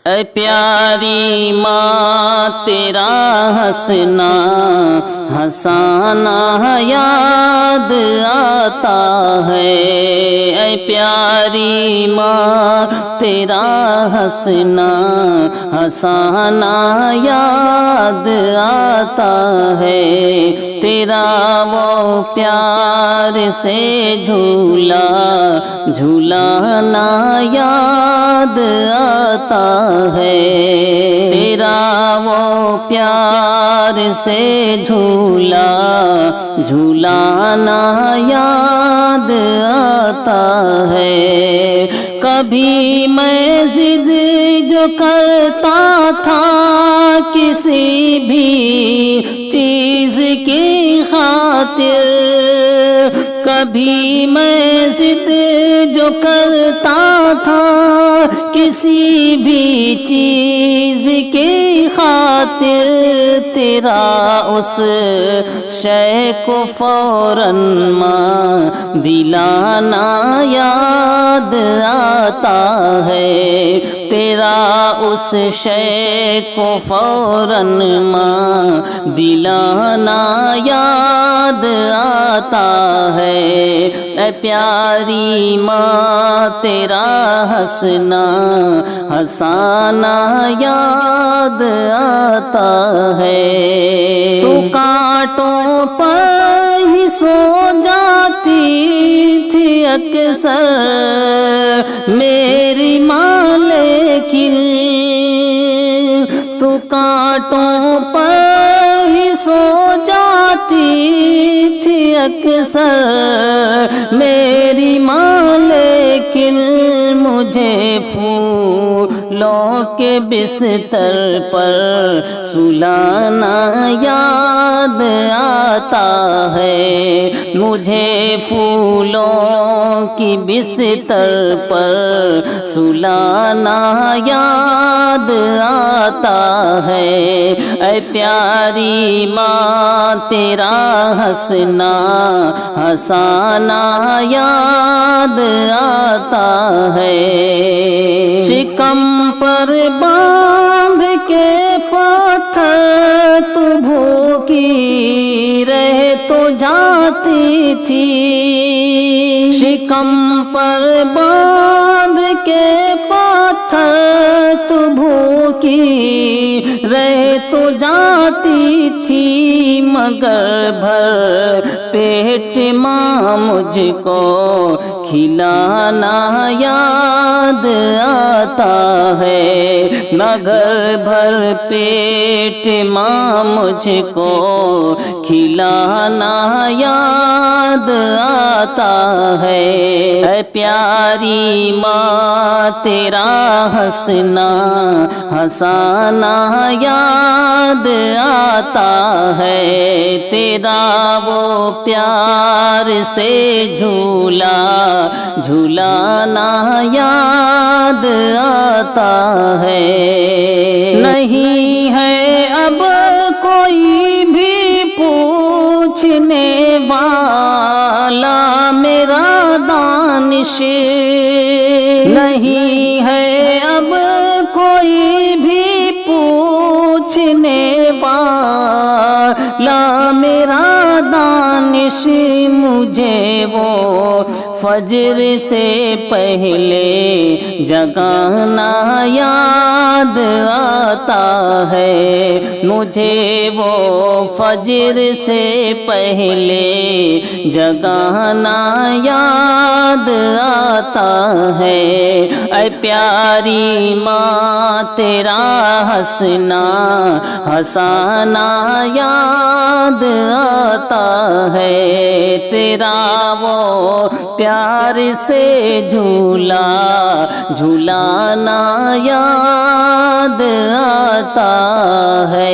اے پیاری ماں تیرا ہنسنا ہنسانا یاد آتا ہے، اے پیاری ماں تیرا ہنسنا ہنسانا یاد آتا ہے، تیرا وہ پیار سے جھولا جھولانا یاد آتا ہے، تیرا وہ پیار سے جھولا جھولانا یاد آتا ہے۔ کبھی میں ضد جو کرتا تھا کسی بھی چیز کی خاطر، کبھی میں ضد جو کرتا تھا کسی بھی چیز کی خاطر، تیرا اس شے کو فوراً ماں دلانا یاد آتا ہے، تیرا اس شے کو فوراً ماں دلانا یاد آتا ہے، اے پیاری ماں تیرا ہنسنا ہنسانا یاد آتا ہے۔ تو کانٹوں پر ہی سو جاتی تھی اکثر میری ماں، لیکن تو کانٹوں پر ہی سو جاتی تھی اکثر میری ماں، لیکن مجھے پھولوں کے بستر پر سلانا یاد آتا ہے، مجھے پھولوں کی بستر پر سلانا یاد آتا ہے، اے پیاری ماں تیرا ہنسنا ہنسانا یاد آتا ہے۔ شکم پر باندھ کے پتھر تو بھوکی رہ تو جاتی تھی، شکم پر باندھ کے پتھر تو بھوکی رہ تو جاتی تھی، مگر بھر پیٹ ماں مجھ کو کھلانا یاد آتا ہے، مگر بھر پیٹ ماں مجھ کو کھلانا یاد آتا ہے، اے پیاری ماں تیرا ہنسنا ہنسانا یاد آتا ہے، تیرا وہ پیار سے جھولا جھولانا یاد آتا ہے۔ نہیں ہے اب کوئی بھی پوچھنے والا میرا دانش، نہیں ہے اب کوئی بھی پوچھنے والا میرا دانش، مجھے وہ فجر سے پہلے جگانا یاد آتا ہے، مجھے وہ فجر سے پہلے جگانا یاد آتا ہے، اے پیاری ماں تیرا ہنسنا ہنسانا یاد آتا ہے، تیرا وہ پیار سے جھولا جھولانا یاد آتا ہے۔